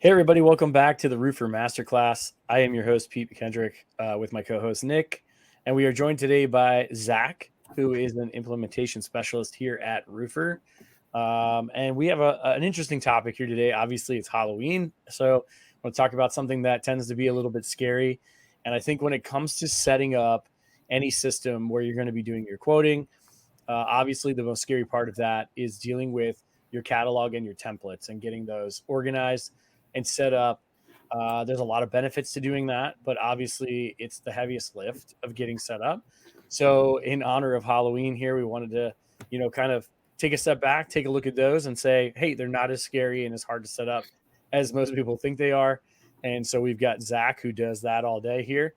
Hey, everybody, welcome back to the Roofr Masterclass. I am your host, Pete and Nic, with my co host, Nick. And we are joined today by Zack, who is an implementation specialist here at Roofr. And we have an interesting topic here today. Obviously, it's Halloween. So, I want to talk about something that tends to be a little bit scary. And I think when it comes to setting up any system where you're going to be doing your quoting, obviously, the most scary part of that is dealing with your catalog and your templates and getting those organized and set up. There's a lot of benefits to doing that, but obviously it's the heaviest lift of getting set up. So in honor of Halloween here, we wanted to, kind of take a step back, take a look at those and say, hey, they're not as scary and as hard to set up as most people think they are. And so we've got Zack who does that all day here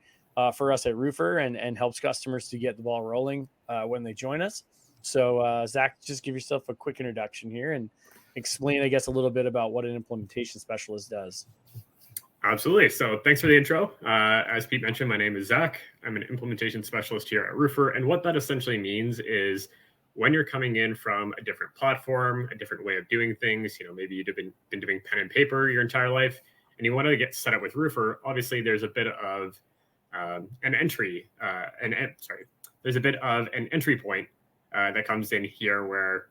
for us at Roofr and helps customers to get the ball rolling when they join us. So Zack, just give yourself a quick introduction here and explain, I guess, a little bit about what an implementation specialist does. Absolutely. So thanks for the intro. As Pete mentioned, my name is Zack. I'm an implementation specialist here at Roofr. And what that essentially means is when you're coming in from a different platform, a different way of doing things, maybe you've been doing pen and paper your entire life, and you want to get set up with Roofr, obviously there's a bit of there's a bit of an entry point that comes in here where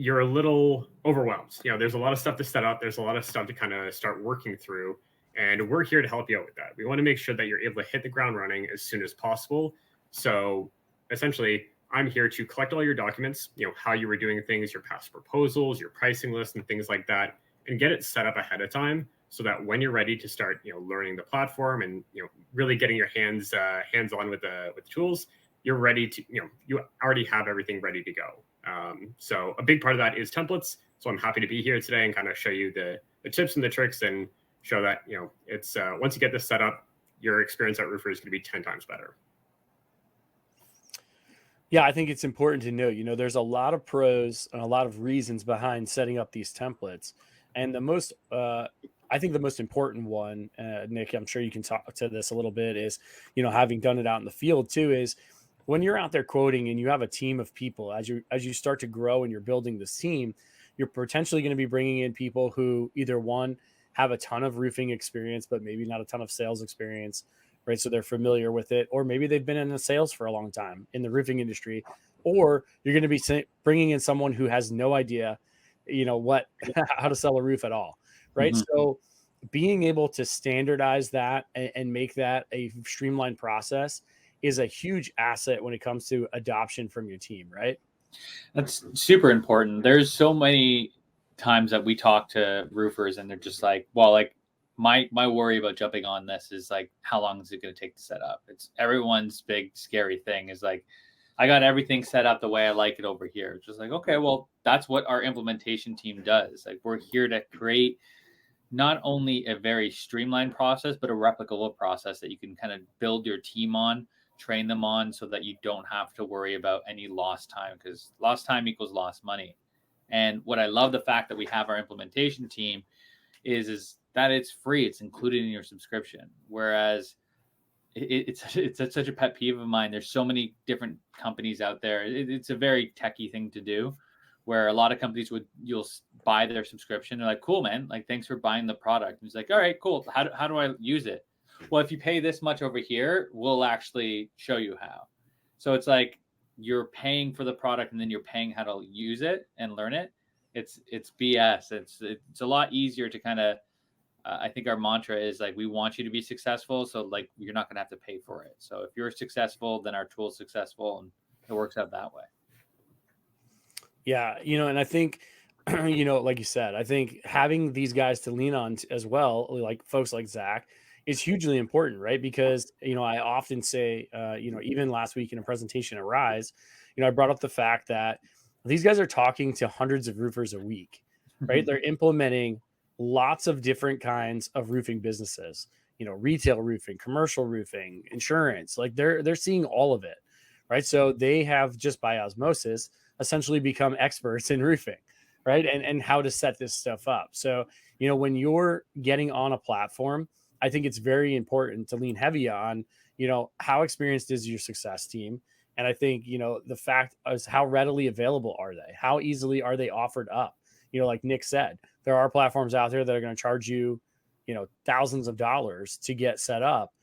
you're a little overwhelmed. There's a lot of stuff to set up. There's a lot of stuff to kind of start working through. And we're here to help you out with that. We want to make sure that you're able to hit the ground running as soon as possible. So essentially, I'm here to collect all your documents, how you were doing things, your past proposals, your pricing list, and things like that, and get it set up ahead of time so that when you're ready to start, learning the platform and, really getting your hands on with the tools, you're ready to, you already have everything ready to go. So a big part of that is templates. So I'm happy to be here today and kind of show you the tips and the tricks and show that, it's once you get this set up, your experience at Roofr is going to be 10 times better. Yeah, I think it's important to note, there's a lot of pros and a lot of reasons behind setting up these templates. And I think the most important one, Nick, I'm sure you can talk to this a little bit, is, having done it out in the field too, is when you're out there quoting and you have a team of people, as you start to grow and you're building this team, you're potentially going to be bringing in people who either one have a ton of roofing experience, but maybe not a ton of sales experience, right? So they're familiar with it, or maybe they've been in the sales for a long time in the roofing industry, or you're going to be bringing in someone who has no idea, how to sell a roof at all, right? Mm-hmm. So being able to standardize that and make that a streamlined process is a huge asset when it comes to adoption from your team, right? That's super important. There's so many times that we talk to roofers and they're just like, well, like my worry about jumping on this is like, how long is it going to take to set up? It's everyone's big scary thing is like, I got everything set up the way I like it over here. It's just like, okay, well, that's what our implementation team does. Like we're here to create not only a very streamlined process, but a replicable process that you can kind of build your team on, train them on so that you don't have to worry about any lost time, because lost time equals lost money. And what I love the fact that we have our implementation team is that it's free. It's included in your subscription. Whereas it's such a pet peeve of mine. There's so many different companies out there. It's a very techie thing to do, where a lot of companies you'll buy their subscription. They're like, cool, man. Like, thanks for buying the product. And it's like, all right, cool. How do I use it? Well, if you pay this much over here, we'll actually show you how. So it's like you're paying for the product and then you're paying how to use it and learn it. It's BS. It's a lot easier to kind of, I think our mantra is like, we want you to be successful. So like, you're not going to have to pay for it. So if you're successful, then our tool's successful and it works out that way. Yeah. And I think, like you said, I think having these guys to lean on as well, like folks like Zack, is hugely important, right? Because, I often say, even last week in a presentation at Rise, I brought up the fact that these guys are talking to hundreds of roofers a week, right? They're implementing lots of different kinds of roofing businesses, retail roofing, commercial roofing, insurance, like they're seeing all of it, right? So they have just by osmosis essentially become experts in roofing, right? And how to set this stuff up. So, when you're getting on a platform, I think it's very important to lean heavy on, how experienced is your success team? And I think, the fact is how readily available are they? How easily are they offered up? like Nick said, there are platforms out there that are going to charge you, thousands of dollars to get set up,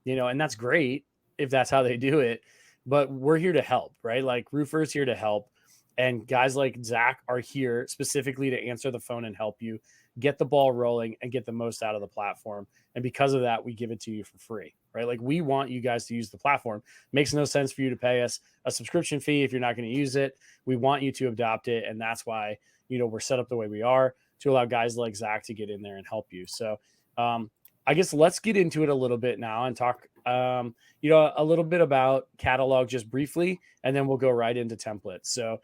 and that's great if that's how they do it. But we're here to help, right? Like Roofr's here to help. And guys like Zack are here specifically to answer the phone and help you get the ball rolling and get the most out of the platform. And because of that, we give it to you for free, right? Like we want you guys to use the platform. Makes no sense for you to pay us a subscription fee if you're not going to use it. We want you to adopt it. And that's why, we're set up the way we are to allow guys like Zack to get in there and help you. So I guess let's get into it a little bit now and talk, a little bit about catalog just briefly, and then we'll go right into templates. So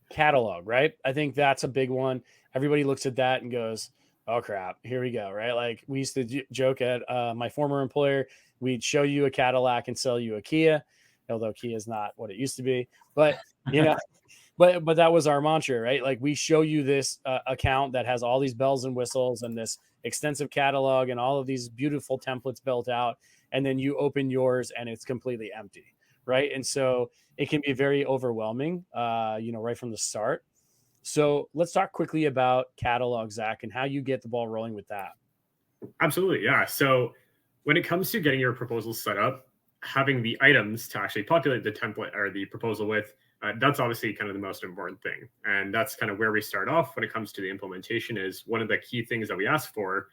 catalog, right? I think that's a big one. Everybody looks at that and goes, oh crap, here we go, right? Like we used to joke at my former employer, we'd show you a Cadillac and sell you a Kia, although Kia is not what it used to be, but but that was our mantra, right? Like we show you this account that has all these bells and whistles and this extensive catalog and all of these beautiful templates built out, and then you open yours and it's completely empty, right? And so it can be very overwhelming, right from the start. So let's talk quickly about catalog, Zack, and how you get the ball rolling with that. Absolutely, yeah. So when it comes to getting your proposal set up, having the items to actually populate the template or the proposal with, that's obviously kind of the most important thing. And that's kind of where we start off when it comes to the implementation. Is one of the key things that we ask for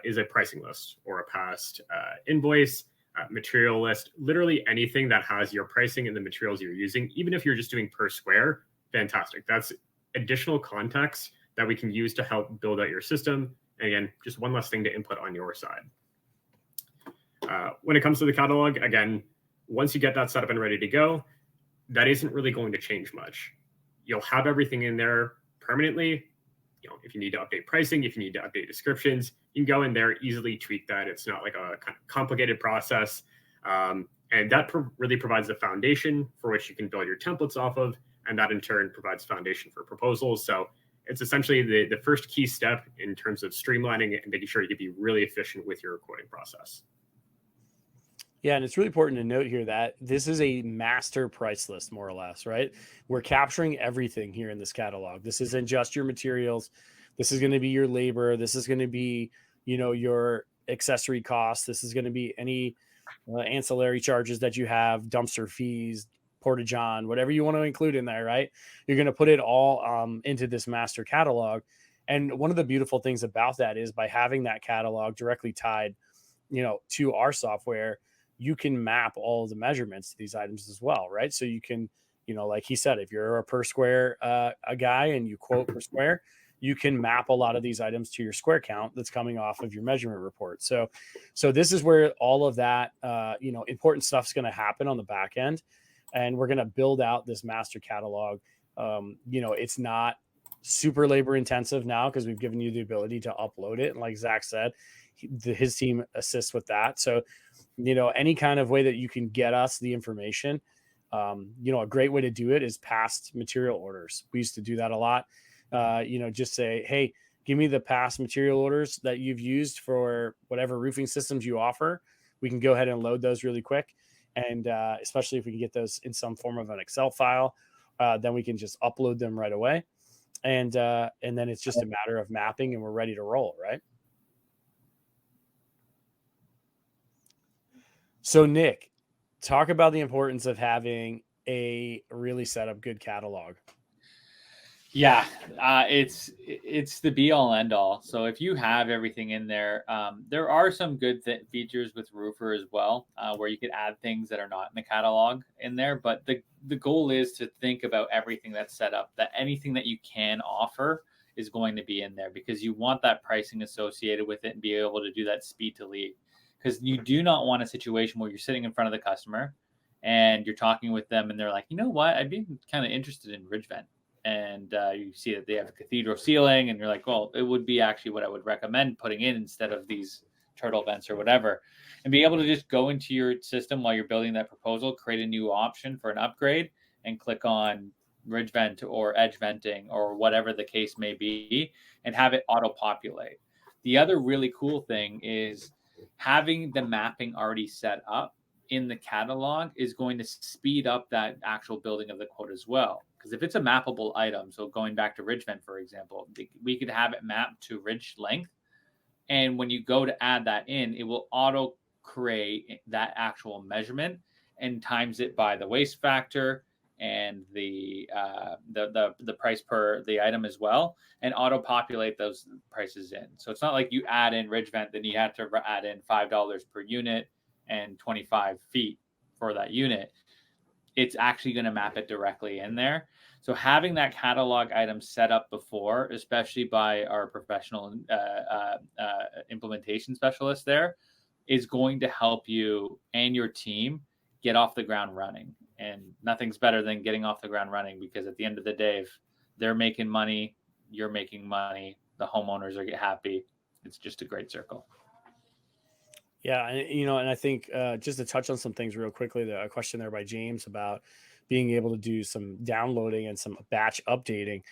is a pricing list or a past invoice, material list, literally anything that has your pricing and the materials you're using. Even if you're just doing per square, fantastic. That's additional context that we can use to help build out your system. And again, just one less thing to input on your side. When it comes to the catalog, again, once you get that set up and ready to go, that isn't really going to change much. You'll have everything in there permanently. If you need to update pricing, if you need to update descriptions, you can go in there, easily tweak that. It's not like a kind of complicated process. And that really provides the foundation for which you can build your templates off of. And that in turn provides foundation for proposals. So it's essentially the first key step in terms of streamlining it and making sure you can be really efficient with your quoting process. Yeah, and it's really important to note here that this is a master price list, more or less, right? We're capturing everything here in this catalog. This isn't just your materials. This is going to be your labor. This is going to be, your accessory costs. This is going to be any ancillary charges that you have, dumpster fees, porta-john, whatever you want to include in there, right? You're going to put it all into this master catalog. And one of the beautiful things about that is by having that catalog directly tied, to our software, you can map all of the measurements to these items as well, right? So you can, like he said, if you're a per square a guy and you quote per square, you can map a lot of these items to your square count that's coming off of your measurement report. So this is where all of that, important stuff's going to happen on the back end. And we're going to build out this master catalog. It's not super labor intensive now because we've given you the ability to upload it. And like Zack said, his team assists with that. So, any kind of way that you can get us the information, a great way to do it is past material orders. We used to do that a lot. Just say, hey, give me the past material orders that you've used for whatever roofing systems you offer. We can go ahead and load those really quick. And especially if we can get those in some form of an Excel file, then we can just upload them right away. And then it's just a matter of mapping and we're ready to roll, right? So Nick, talk about the importance of having a really set up good catalog. Yeah, it's the be all end all. So if you have everything in there, there are some good features with Roofr as well, where you could add things that are not in the catalog in there. But the goal is to think about everything that's set up, that anything that you can offer is going to be in there because you want that pricing associated with it and be able to do that speed to lead. Because you do not want a situation where you're sitting in front of the customer and you're talking with them and they're like, you know what, I'd be kind of interested in ridge vent. And you see that they have a cathedral ceiling and you're like, well, it would be actually what I would recommend putting in instead of these turtle vents or whatever. And be able to just go into your system while you're building that proposal, create a new option for an upgrade and click on ridge vent or edge venting or whatever the case may be and have it auto populate. The other really cool thing is having the mapping already set up in the catalog is going to speed up that actual building of the quote as well. Because if it's a mappable item, so going back to ridge vent, for example, we could have it mapped to ridge length. And when you go to add that in, it will auto create that actual measurement and times it by the waste factor and the price per the item as well, and auto populate those prices in. So it's not like you add in ridge vent, then you have to add in $5 per unit and 25 feet for that unit. It's actually going to map it directly in there. So having that catalog item set up before, especially by our professional implementation specialist there, is going to help you and your team get off the ground running. And nothing's better than getting off the ground running, because at the end of the day, if they're making money, you're making money, the homeowners are happy. It's just a great circle. Yeah, and I think just to touch on some things real quickly, a question there by James about being able to do some downloading and some batch updating.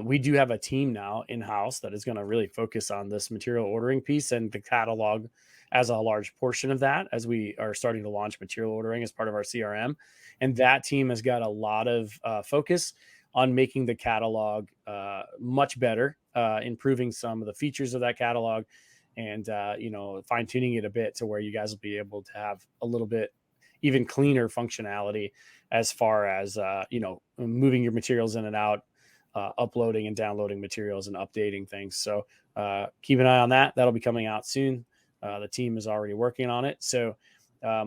We do have a team now in-house that is going to really focus on this material ordering piece and the catalog as a large portion of that, as we are starting to launch material ordering as part of our CRM. And that team has got a lot of focus on making the catalog much better, improving some of the features of that catalog, and fine tuning it a bit to where you guys will be able to have a little bit even cleaner functionality as far as moving your materials in and out, uploading and downloading materials and updating things. So keep an eye on that. That'll be coming out soon. The team is already working on it. So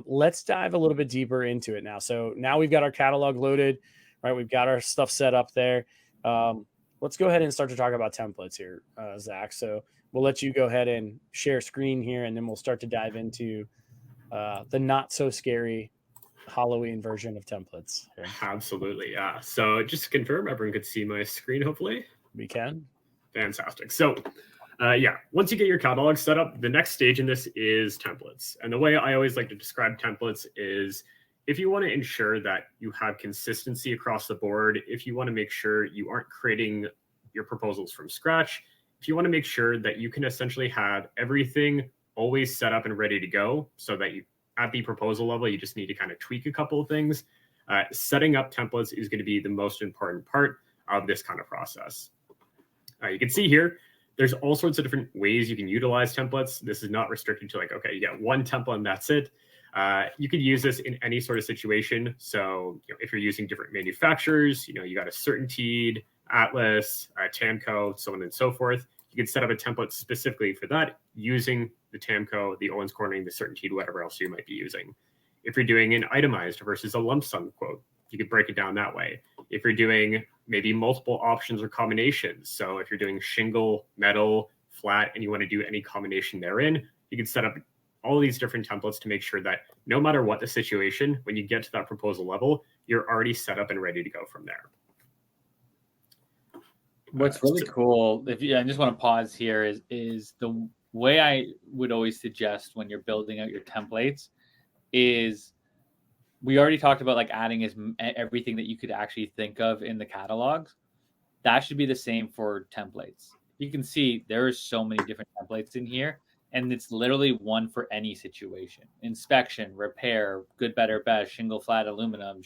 let's dive a little bit deeper into it now. So now we've got our catalog loaded, right? We've got our stuff set up there. Let's go ahead and start to talk about templates here, Zach. So we'll let you go ahead and share screen here, and then we'll start to dive into the not so scary Halloween version of templates here. Absolutely. Yeah. So just to confirm, everyone could see my screen, hopefully. We can. Fantastic. So once you get your catalog set up, the next stage in this is templates. And the way I always like to describe templates is, if you want to ensure that you have consistency across the board, if you want to make sure you aren't creating your proposals from scratch, if you want to make sure that you can essentially have everything always set up and ready to go, so that you, at the proposal level, you just need to kind of tweak a couple of things, setting up templates is going to be the most important part of this kind of process. You can see here, there's all sorts of different ways you can utilize templates. This is not restricted to like, okay, you get one template and that's it. You could use this in any sort of situation. So if you're using different manufacturers, you got a Certainteed, Atlas, Tamco, so on and so forth. You can set up a template specifically for that using the Tamco, the Owens Corning, the Certainteed, whatever else you might be using. If you're doing an itemized versus a lump sum quote, you could break it down that way. If you're doing maybe multiple options or combinations, so if you're doing shingle, metal, flat, and you want to do any combination therein, you can set up all these different templates to make sure that no matter what the situation, when you get to that proposal level, you're already set up and ready to go from there. What's really cool, I just want to pause here, is the way I would always suggest when you're building out your templates is, we already talked about like adding everything that you could actually think of in the catalogs. That should be the same for templates. You can see there are so many different templates in here, and it's literally one for any situation: inspection, repair, good, better, best, shingle flat aluminum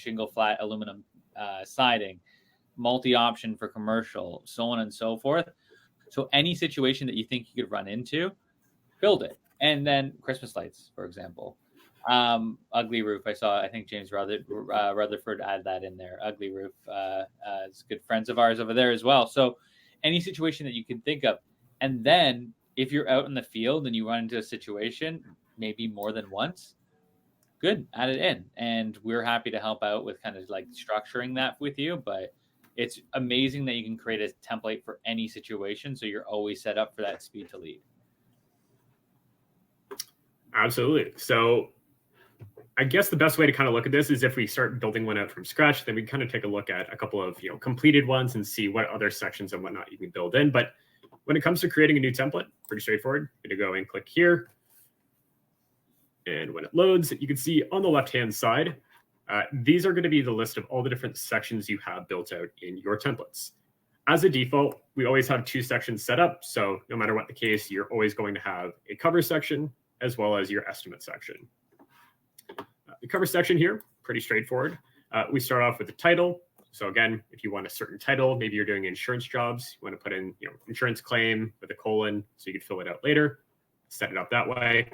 siding, multi-option for commercial, so on and so forth. So any situation that you think you could run into, build it. And then Christmas lights, for example. Ugly roof. I think James Rutherford added that in there. Ugly roof. It's good friends of ours over there as well. So any situation that you can think of. And then if you're out in the field and you run into a situation, maybe more than once, good, add it in. And we're happy to help out with kind of like structuring that with you. But it's amazing that you can create a template for any situation, so you're always set up for that speed to lead. Absolutely. So I guess the best way to kind of look at this is, if we start building one out from scratch, then we kind of take a look at a couple of completed ones and see what other sections and whatnot you can build in. But when it comes to creating a new template, pretty straightforward. You're going to go and click here. And when it loads, you can see on the left-hand side, these are going to be the list of all the different sections you have built out in your templates. As a default, we always have 2 sections set up. So no matter what the case, you're always going to have a cover section as well as your estimate section. The cover section here, pretty straightforward. We start off with the title. So again, if you want a certain title, maybe you're doing insurance jobs, you want to put in, insurance claim with a colon, so you can fill it out later, set it up that way.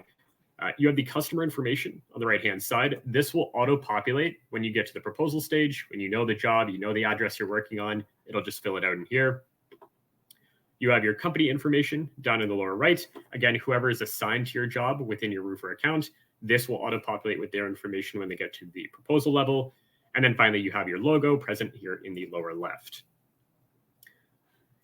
You have the customer information on the right-hand side. This will auto-populate when you get to the proposal stage. When you know the job, you know the address you're working on, it'll just fill it out in here. You have your company information down in the lower right. Again, whoever is assigned to your job within your Roofr account, this will auto-populate with their information when they get to the proposal level. And then finally, you have your logo present here in the lower left.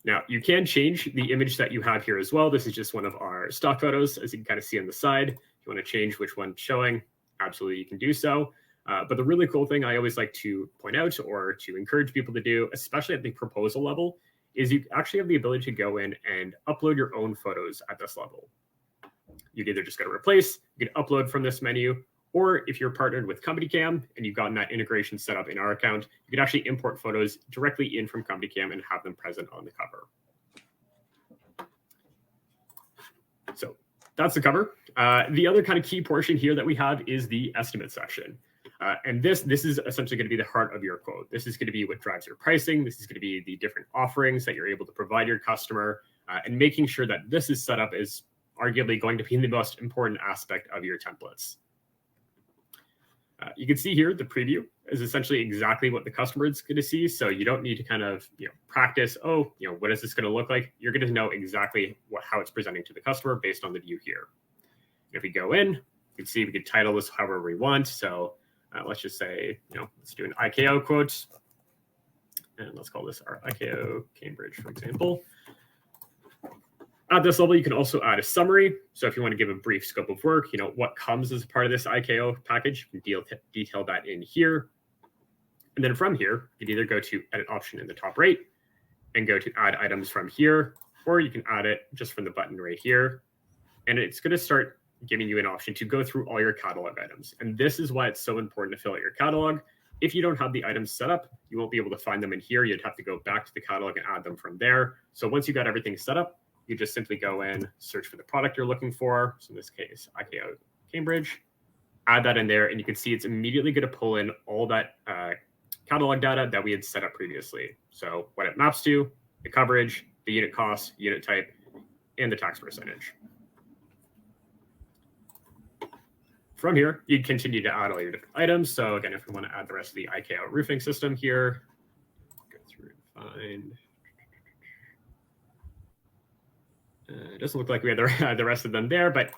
Now, you can change the image that you have here as well. This is just one of our stock photos, as you can kind of see on the side. If you want to change which one's showing, absolutely you can do so. But the really cool thing I always like to point out or to encourage people to do, especially at the proposal level, is you actually have the ability to go in and upload your own photos at this level. You'd either just go to replace, you can upload from this menu, or if you're partnered with CompanyCam and you've gotten that integration set up in our account, you can actually import photos directly in from CompanyCam and have them present on the cover. So that's the cover. The other kind of key portion here that we have is the estimate section. And this is essentially going to be the heart of your quote. This is going to be what drives your pricing. This is going to be the different offerings that you're able to provide your customer, and making sure that this is set up is arguably going to be the most important aspect of your templates. You can see here the preview is essentially exactly what the customer is going to see. So you don't need to kind of practice, what is this going to look like? You're going to know exactly how it's presenting to the customer based on the view here. If we go in, you can see we could title this however we want. So let's just say, let's do an IKO quote. And let's call this our IKO Cambridge, for example. At this level, you can also add a summary. So if you want to give a brief scope of work, what comes as part of this IKO package, you can detail that in here. And then from here, you can either go to edit option in the top right and go to add items from here, or you can add it just from the button right here. And it's going to start giving you an option to go through all your catalog items. And this is why it's so important to fill out your catalog. If you don't have the items set up, you won't be able to find them in here. You'd have to go back to the catalog and add them from there. So once you got everything set up, you just simply go in, search for the product you're looking for. So in this case, IKO Cambridge, add that in there, and you can see it's immediately going to pull in all that catalog data that we had set up previously. So what it maps to, the coverage, the unit cost, unit type, and the tax percentage. From here, you continue to add all your different items. So again, if we want to add the rest of the IKO roofing system here, go through and find. It doesn't look like we have the rest of them there, but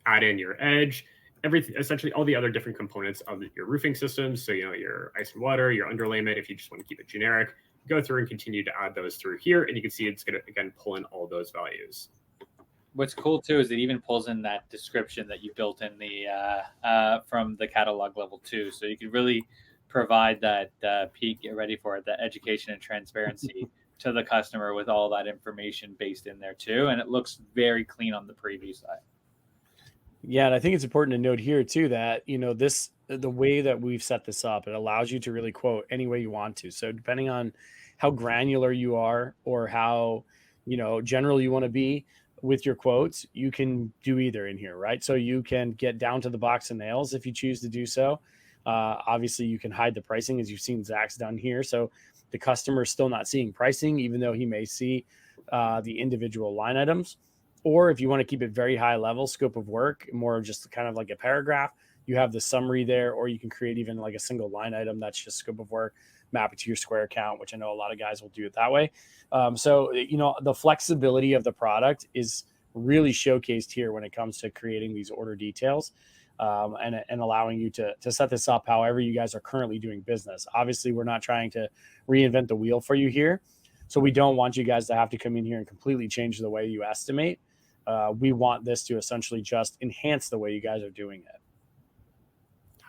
add in your edge, everything, essentially all the other different components of your roofing systems. So your ice and water, your underlayment, if you just want to keep it generic, go through and continue to add those through here, and you can see it's going to again pull in all those values. What's cool too is it even pulls in that description that you built in the from the catalog level too, so you can really provide that Pete, get ready for it, that education and transparency to the customer with all that information based in there too, and it looks very clean on the preview side. Yeah, and I think it's important to note here too that the way that we've set this up, it allows you to really quote any way you want to. So depending on how granular you are or how general you want to be with your quotes, you can do either in here, right? So you can get down to the box and nails if you choose to do so. Obviously, you can hide the pricing, as you've seen Zach's done here. So the customer is still not seeing pricing, even though he may see the individual line items. Or if you want to keep it very high level, scope of work, more just kind of like a paragraph, you have the summary there, or you can create even like a single line item that's just scope of work, map it to your square count, which I know a lot of guys will do it that way. So the flexibility of the product is really showcased here when it comes to creating these order details. And allowing you to set this up however you guys are currently doing business. Obviously, we're not trying to reinvent the wheel for you here. So we don't want you guys to have to come in here and completely change the way you estimate. We want this to essentially just enhance the way you guys are doing it.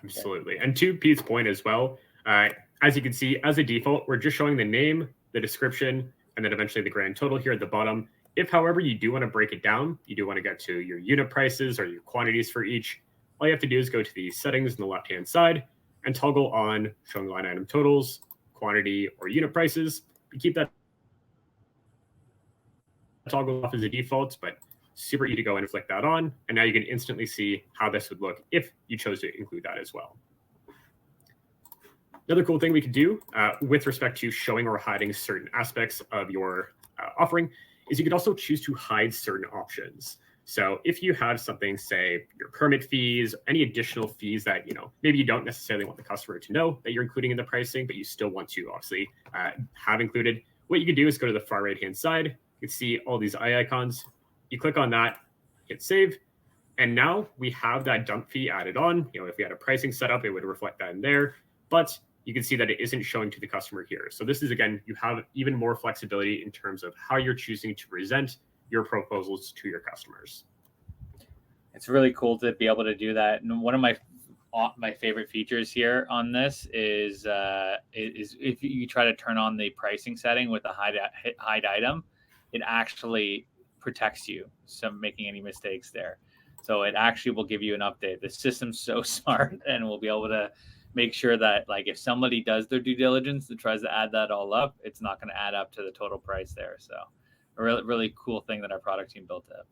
Absolutely. And to Pete's point as well, as you can see, as a default, we're just showing the name, the description, and then eventually the grand total here at the bottom. If, however, you do want to break it down, you do want to get to your unit prices or your quantities for each, all you have to do is go to the settings on the left-hand side and toggle on showing line item totals, quantity, or unit prices. You keep that toggle off as a default, but super easy to go in and flick that on. And now you can instantly see how this would look if you chose to include that as well. Another cool thing we could do with respect to showing or hiding certain aspects of your offering is you could also choose to hide certain options. So if you have something, say your permit fees, any additional fees that, maybe you don't necessarily want the customer to know that you're including in the pricing, but you still want to obviously have included, what you can do is go to the far right-hand side. You can see all these eye icons. You click on that, hit save. And now we have that dump fee added on. If we had a pricing set up, it would reflect that in there. But you can see that it isn't showing to the customer here. So this is, again, you have even more flexibility in terms of how you're choosing to present your proposals to your customers. It's really cool to be able to do that. And one of my favorite features here on this is if you try to turn on the pricing setting with a hide item, it actually protects you from making any mistakes there. So it actually will give you an update. The system's so smart, and we'll be able to make sure that, like, if somebody does their due diligence and tries to add that all up, it's not going to add up to the total price there. So a really, really cool thing that our product team built up.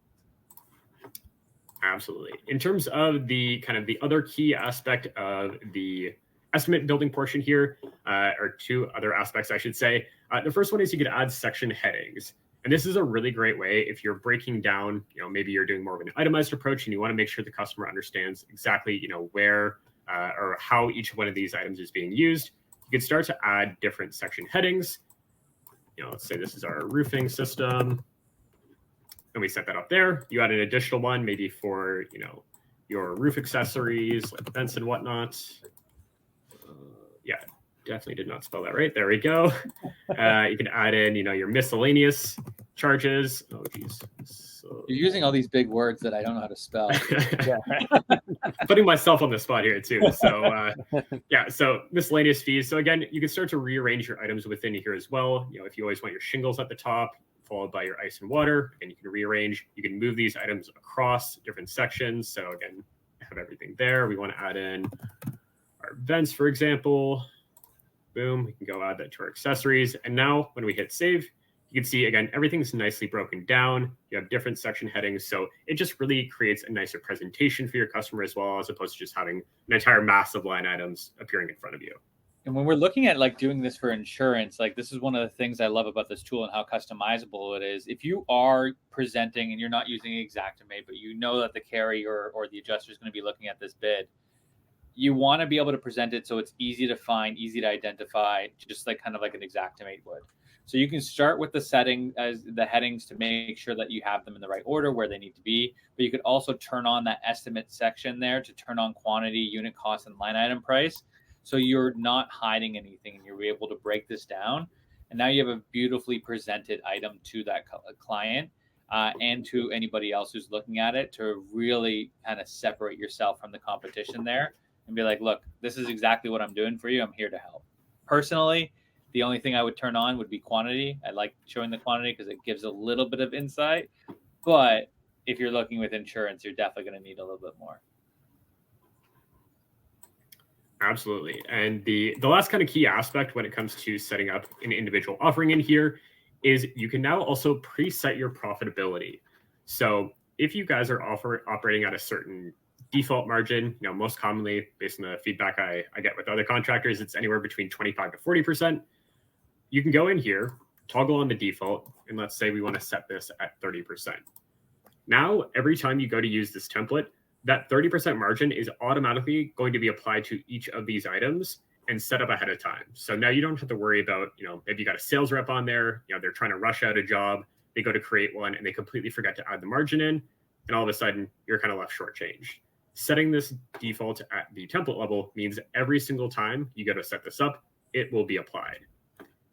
Absolutely. In terms of the kind of the other key aspect of the estimate building portion here, or two other aspects, I should say. The first one is you could add section headings. And this is a really great way if you're breaking down, maybe you're doing more of an itemized approach and you want to make sure the customer understands exactly, where or how each one of these items is being used. You can start to add different section headings. Let's say this is our roofing system. And we set that up there. You add an additional one, maybe for, your roof accessories like vents and whatnot. Yeah, definitely did not spell that right. There we go. You can add in, your miscellaneous charges. Oh, geez. So... You're using all these big words that I don't know how to spell. Putting myself on the spot here too. So so miscellaneous fees. So again, you can start to rearrange your items within here as well. If you always want your shingles at the top, followed by your ice and water, and you can rearrange. You can move these items across different sections. So again, have everything there. We want to add in our vents, for example. Boom, we can go add that to our accessories. And now when we hit save, you can see, again, everything's nicely broken down. You have different section headings. So it just really creates a nicer presentation for your customer as well, as opposed to just having an entire mass of line items appearing in front of you. And when we're looking at doing this for insurance, this is one of the things I love about this tool and how customizable it is. If you are presenting and you're not using Xactimate, but you know that the carrier or the adjuster is going to be looking at this bid, you want to be able to present it so it's easy to find, easy to identify, just kind of like an Xactimate would. So you can start with the setting as the headings to make sure that you have them in the right order where they need to be. But you could also turn on that estimate section there to turn on quantity, unit cost, and line item price. So you're not hiding anything and you're able to break this down. And now you have a beautifully presented item to that client and to anybody else who's looking at it to really kind of separate yourself from the competition there and be like, look, this is exactly what I'm doing for you. I'm here to help. Personally, the only thing I would turn on would be quantity. I like showing the quantity because it gives a little bit of insight. But if you're looking with insurance, you're definitely going to need a little bit more. Absolutely. And the last kind of key aspect when it comes to setting up an individual offering in here is you can now also preset your profitability. So if you guys are operating at a certain default margin, most commonly based on the feedback I get with other contractors, it's anywhere between 25 to 40%. You can go in here, toggle on the default, and let's say we want to set this at 30%. Now, every time you go to use this template, that 30% margin is automatically going to be applied to each of these items and set up ahead of time. So now you don't have to worry about, maybe you got a sales rep on there, they're trying to rush out a job, they go to create one and they completely forget to add the margin in, and all of a sudden you're kind of left shortchanged. Setting this default at the template level means every single time you go to set this up, it will be applied.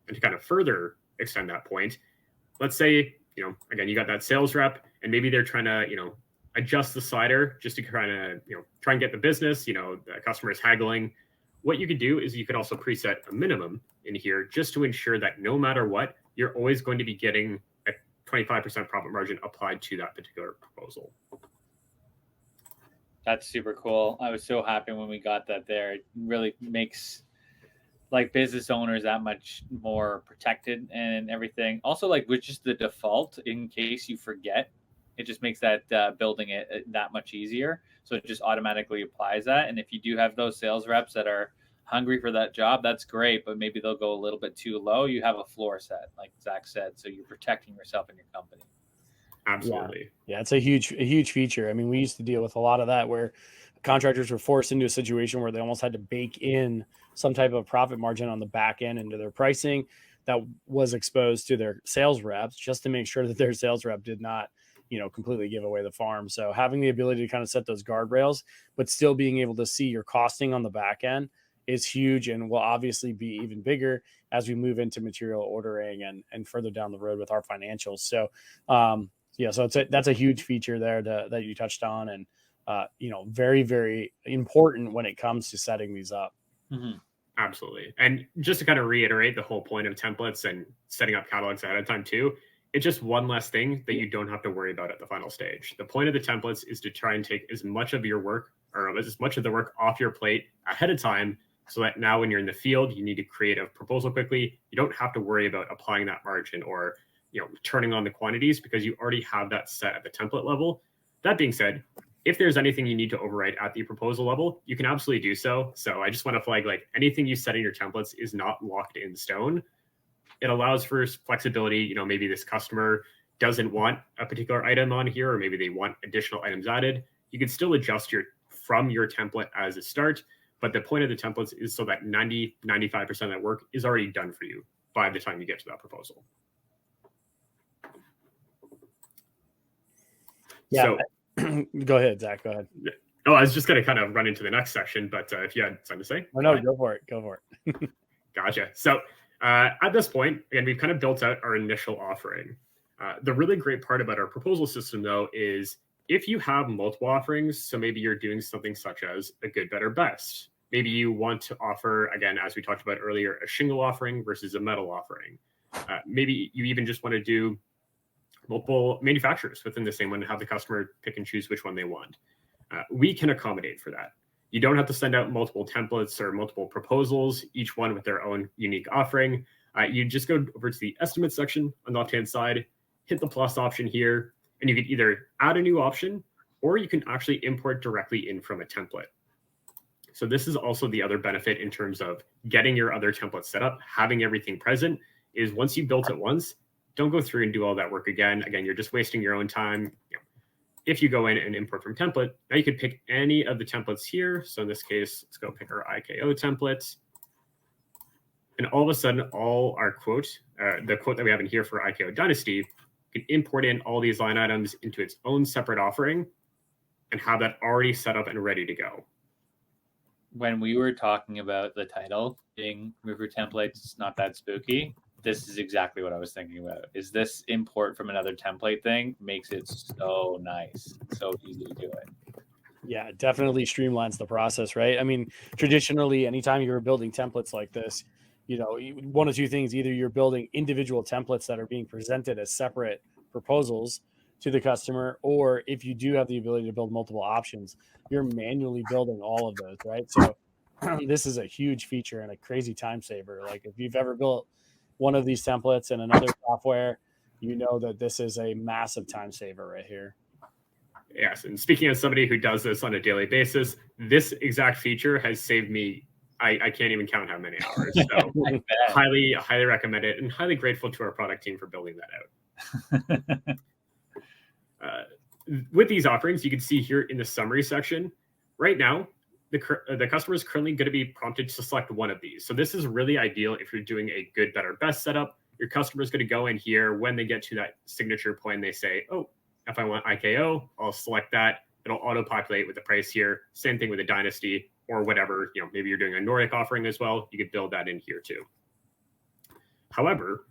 And to kind of further extend that point, let's say, again, you got that sales rep and maybe they're trying to, adjust the slider just to kind of, try and get the business, the customer is haggling. What you could do is you could also preset a minimum in here just to ensure that no matter what, you're always going to be getting a 25% profit margin applied to that particular proposal. That's super cool. I was so happy when we got that there. It really makes business owners that much more protected and everything. Also, with just the default, in case you forget, it just makes that building it that much easier. So it just automatically applies that. And if you do have those sales reps that are hungry for that job, that's great, but maybe they'll go a little bit too low. You have a floor set, like Zach said, so you're protecting yourself and your company. Absolutely. Yeah, it's a huge feature. I mean, we used to deal with a lot of that where contractors were forced into a situation where they almost had to bake in some type of profit margin on the back end into their pricing that was exposed to their sales reps, just to make sure that their sales rep did not, completely give away the farm. So having the ability to kind of set those guardrails, but still being able to see your costing on the back end is huge, and will obviously be even bigger as we move into material ordering and further down the road with our financials. So, so that's a huge feature there that you touched on, and very, very important when it comes to setting these up. Mm-hmm. Absolutely. And just to kind of reiterate the whole point of templates and setting up catalogs ahead of time too, it's just one less thing that you don't have to worry about at the final stage. The point of the templates is to try and take as much of your work, or as much of the work, off your plate ahead of time, so that now when you're in the field, you need to create a proposal quickly. You don't have to worry about applying that margin or turning on the quantities, because you already have that set at the template level. That being said, if there's anything you need to overwrite at the proposal level, you can absolutely do so. So I just want to flag, like, anything you set in your templates is not locked in stone. It allows for flexibility. Maybe this customer doesn't want a particular item on here, or maybe they want additional items added. You can still adjust from your template as a start, but the point of the templates is so that 95% of that work is already done for you by the time you get to that proposal. Yeah. So, go ahead, Zach. Go ahead. Oh, I was just going to kind of run into the next section, but if you had something to say. Oh, no, go for it. Go for it. Gotcha. So at this point, again, we've kind of built out our initial offering. The really great part about our proposal system, though, is if you have multiple offerings, so maybe you're doing something such as a good, better, best. Maybe you want to offer, again, as we talked about earlier, a shingle offering versus a metal offering. Maybe you even just want to do multiple manufacturers within the same one and have the customer pick and choose which one they want. We can accommodate for that. You don't have to send out multiple templates or multiple proposals, each one with their own unique offering. You just go over to the estimate section on the left-hand side, hit the plus option here, and you can either add a new option, or you can actually import directly in from a template. So this is also the other benefit in terms of getting your other templates set up, having everything present, is once you built it once, don't go through and do all that work again. Again, you're just wasting your own time. If you go in and import from template, now you could pick any of the templates here. So in this case, let's go pick our IKO template. And all of a sudden, all our quote, the quote that we have in here for IKO Dynasty, you can import in all these line items into its own separate offering and have that already set up and ready to go. When we were talking about the title being Roofr Templates, Not That Spooky, this is exactly what I was thinking about. Is this import from another template thing makes it so nice, so easy to do it. Yeah, it definitely streamlines the process, right? I mean, traditionally, anytime you were building templates like this, one of two things: either you're building individual templates that are being presented as separate proposals to the customer, or if you do have the ability to build multiple options, you're manually building all of those, right? So this is a huge feature and a crazy time saver. Like, if you've ever built one of these templates in another software, you know that this is a massive time saver right here. Yes, and speaking as somebody who does this on a daily basis, this exact feature has saved me, I can't even count how many hours. So highly recommend it, and highly grateful to our product team for building that out. With these offerings, you can see here in the summary section, right now, the customer is currently going to be prompted to select one of these. So this is really ideal if you're doing a good, better, best setup. Your customer is going to go in here when they get to that signature point. They say, oh, if I want IKO, I'll select that. It'll auto-populate with the price here. Same thing with a Dynasty or whatever. Maybe you're doing a Nordic offering as well. You could build that in here too. However,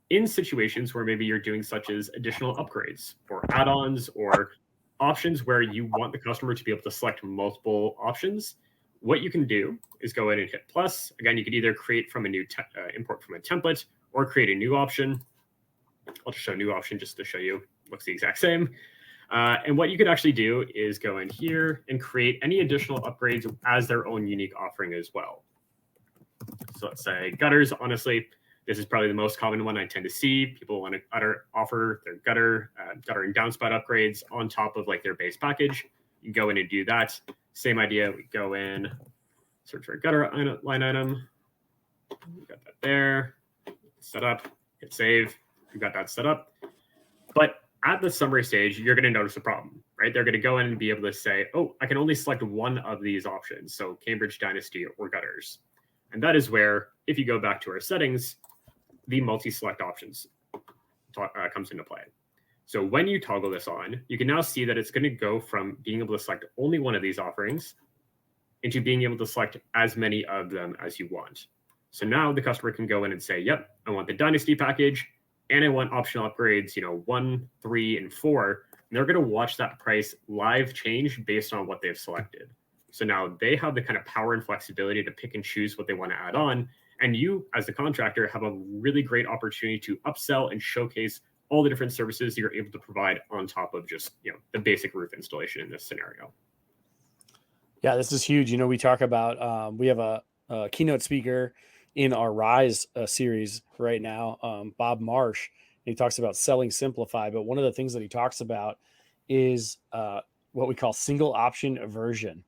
in situations where maybe you're doing such as additional upgrades or add-ons or options where you want the customer to be able to select multiple options, what you can do is go in and hit plus. Again, you could either create from a new import from a template or create a new option. I'll just show a new option just to show you. Looks the exact same. And what you could actually do is go in here and create any additional upgrades as their own unique offering as well. So let's say gutters. Honestly, this is probably the most common one I tend to see. People want to offer their gutter and downspout upgrades on top of like their base package. You can go in and do that. Same idea. We go in, search for a gutter line item. We got that there. Set up, hit save. We got that set up. But at the summary stage, you're going to notice a problem, right? They're going to go in and be able to say, oh, I can only select one of these options. So Cambridge Dynasty or gutters. And that is where, if you go back to our settings, the multi-select options comes into play. So when you toggle this on, you can now see that it's going to go from being able to select only one of these offerings into being able to select as many of them as you want. So now the customer can go in and say, yep, I want the Dynasty package and I want optional upgrades, 1, 3, and 4. And they're going to watch that price live change based on what they've selected. So now they have the kind of power and flexibility to pick and choose what they want to add on. And you, as the contractor, have a really great opportunity to upsell and showcase all the different services you're able to provide on top of just the basic roof installation in this scenario. Yeah, this is huge. We talk about we have a keynote speaker in our Rise series right now, Bob Marsh. He talks about selling Simplify, but one of the things that he talks about is what we call single option aversion,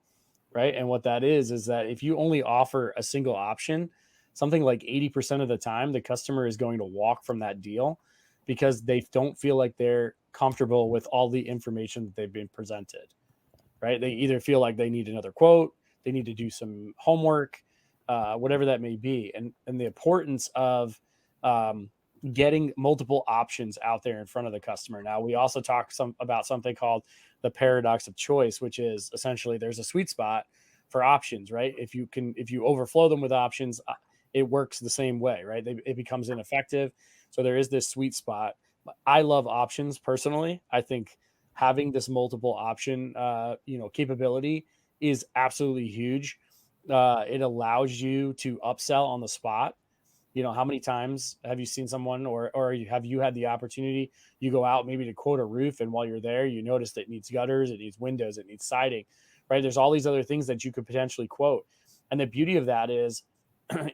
right? And what that is that if you only offer a single option, something like 80% of the time, the customer is going to walk from that deal because they don't feel like they're comfortable with all the information that they've been presented, right? They either feel like they need another quote, they need to do some homework, whatever that may be. And the importance of getting multiple options out there in front of the customer. Now, we also talk about something called the paradox of choice, which is essentially there's a sweet spot for options, right? If you overflow them with options, it works the same way, right? It becomes ineffective. So there is this sweet spot. I love options personally. I think having this multiple option, capability is absolutely huge. It allows you to upsell on the spot. How many times have you seen someone or have you had the opportunity, you go out maybe to quote a roof, and while you're there, you notice that it needs gutters, it needs windows, it needs siding, right? There's all these other things that you could potentially quote. And the beauty of that is,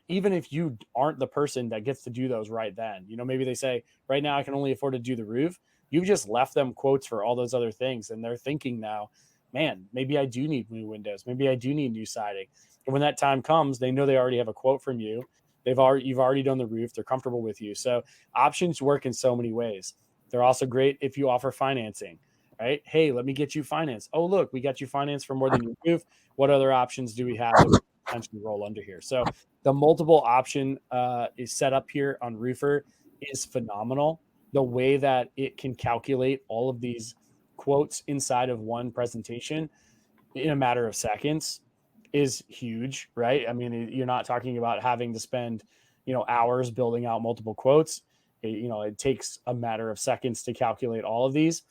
even if you aren't the person that gets to do those right then, maybe they say, right now I can only afford to do the roof. You've just left them quotes for all those other things. And they're thinking now, man, maybe I do need new windows. Maybe I do need new siding. And when that time comes, they know they already have a quote from you. You've already done the roof. They're comfortable with you. So options work in so many ways. They're also great if you offer financing, right? Hey, let me get you finance. Oh, look, we got you finance for more than your roof. What other options do we have that we potentially roll under here? So the multiple option is set up here on Roofr is phenomenal. The way that it can calculate all of these quotes inside of one presentation in a matter of seconds is huge, right? I mean, you're not talking about having to spend, hours building out multiple quotes. It takes a matter of seconds to calculate all of these.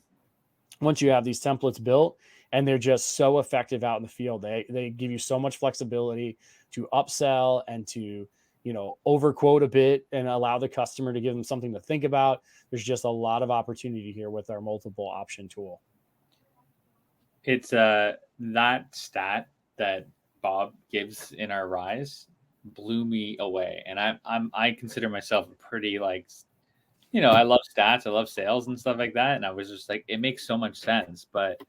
Once you have these templates built, and they're just so effective out in the field, they give you so much flexibility to upsell and to, overquote a bit and allow the customer to give them something to think about. There's just a lot of opportunity here with our multiple option tool. It's that stat that Bob gives in our Rise blew me away. And I consider myself a pretty I love stats, I love sales and stuff like that. And I was just like, it makes so much sense, but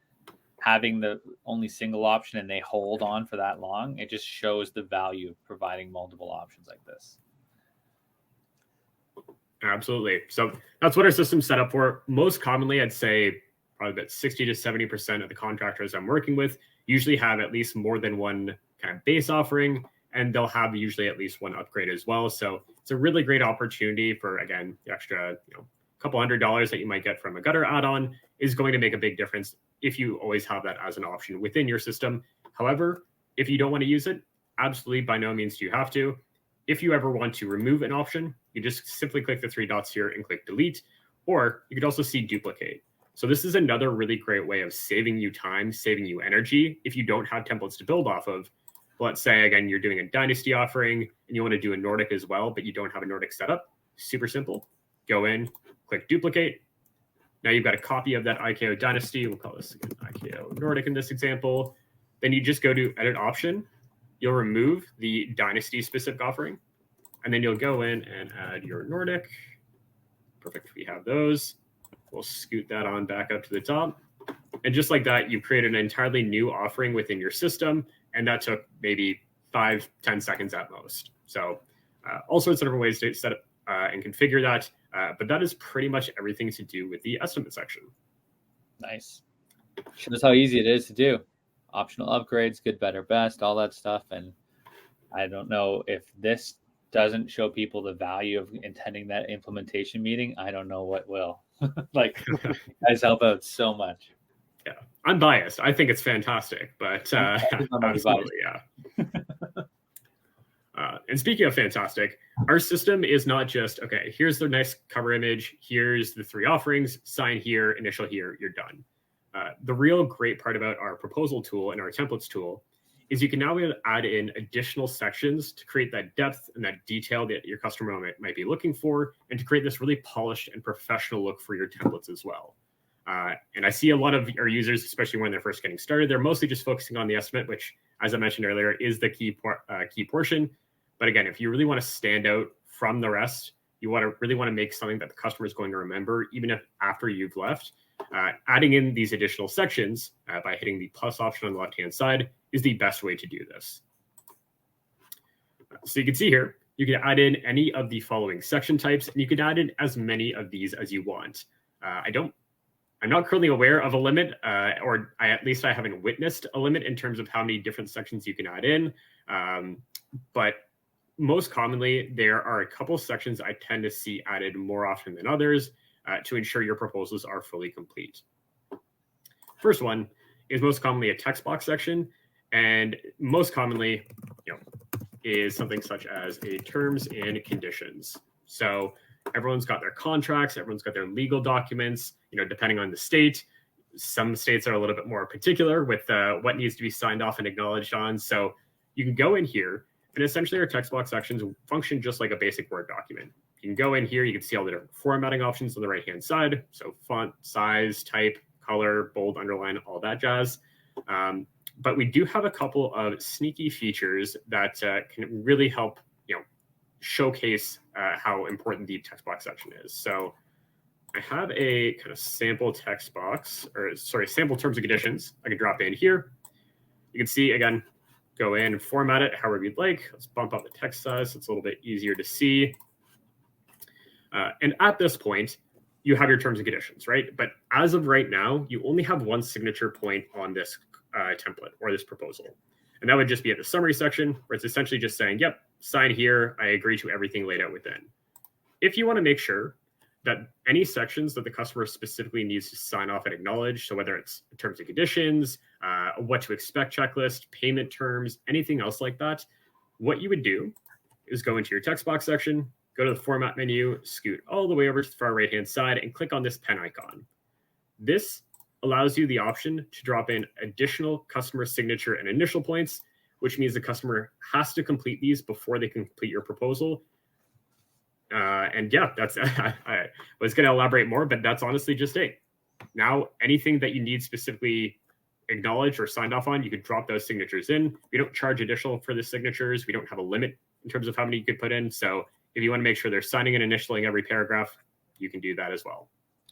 having the only single option and they hold on for that long, it just shows the value of providing multiple options like this. Absolutely. So that's what our system's set up for. Most commonly, I'd say probably about 60 to 70% of the contractors I'm working with usually have at least more than one kind of base offering, and they'll have usually at least one upgrade as well. So it's a really great opportunity for, again, the extra, couple $100 that you might get from a gutter add-on is going to make a big difference if you always have that as an option within your system. However, if you don't want to use it, absolutely by no means do you have to. If you ever want to remove an option, you just simply click the 3 dots here and click delete, or you could also see duplicate. So this is another really great way of saving you time, saving you energy if you don't have templates to build off of. Let's say, again, you're doing a Dynasty offering and you want to do a Nordic as well, but you don't have a Nordic setup. Super simple. Go in, click duplicate. Now you've got a copy of that IKO Dynasty. We'll call this again IKO Nordic in this example. Then you just go to edit option. You'll remove the Dynasty specific offering, and then you'll go in and add your Nordic. Perfect. We have those. We'll scoot that on back up to the top. And just like that, you create an entirely new offering within your system. And that took maybe 5-10 seconds at most. So all sorts of different ways to set up and configure that. But that is pretty much everything to do with the estimate section. Nice. Shows how easy it is to do. Optional upgrades, good, better, best, all that stuff. And I don't know if this doesn't show people the value of attending that implementation meeting. I don't know what will. Like, you guys help out so much. Yeah, I'm biased. I think it's fantastic, but absolutely, yeah. And speaking of fantastic, our system is not just, okay, here's the nice cover image, here's the 3 offerings, sign here, initial here, you're done. The real great part about our proposal tool and our templates tool is you can now add in additional sections to create that depth and that detail that your customer might be looking for, and to create this really polished and professional look for your templates as well. And I see a lot of our users, especially when they're first getting started, they're mostly just focusing on the estimate, which, as I mentioned earlier, is the key portion. But again, if you really want to stand out from the rest, you really want to make something that the customer is going to remember, even if after you've left. Adding in these additional sections by hitting the plus option on the left-hand side is the best way to do this. So you can see here, you can add in any of the following section types, and you can add in as many of these as you want. I'm not currently aware of a limit, or at least I haven't witnessed a limit in terms of how many different sections you can add in. But most commonly, there are a couple sections I tend to see added more often than others to ensure your proposals are fully complete. First one is most commonly a text box section, and most commonly, is something such as a terms and conditions. So everyone's got their contracts, everyone's got their legal documents, depending on the state. Some states are a little bit more particular with what needs to be signed off and acknowledged on. So you can go in here, and essentially our text box sections function just like a basic Word document. You can go in here, you can see all the different formatting options on the right-hand side. So font, size, type, color, bold, underline, all that jazz. But we do have a couple of sneaky features that can really help, showcase how important the text box section is. So I have a kind of sample text box, sample terms and conditions I can drop in here. You can see, again, go in and format it however you'd like. Let's bump up the text size so it's a little bit easier to see. And at this point, you have your terms and conditions, right? But as of right now, you only have one signature point on this template or this proposal. And that would just be at the summary section, where it's essentially just saying, yep, sign here, I agree to everything laid out within. If you want to make sure that any sections that the customer specifically needs to sign off and acknowledge, so whether it's terms and conditions, what to expect checklist, payment terms, anything else like that, what you would do is go into your text box section, go to the format menu, scoot all the way over to the far right-hand side, and click on this pen icon. This allows you the option to drop in additional customer signature and initial points, which means the customer has to complete these before they can complete your proposal. And yeah, that's I was going to elaborate more, but that's honestly just it. Now, anything that you need specifically acknowledged or signed off on, you could drop those signatures in. We don't charge additional for the signatures. We don't have a limit in terms of how many you could put in. So if you want to make sure they're signing and initialing every paragraph, you can do that as well.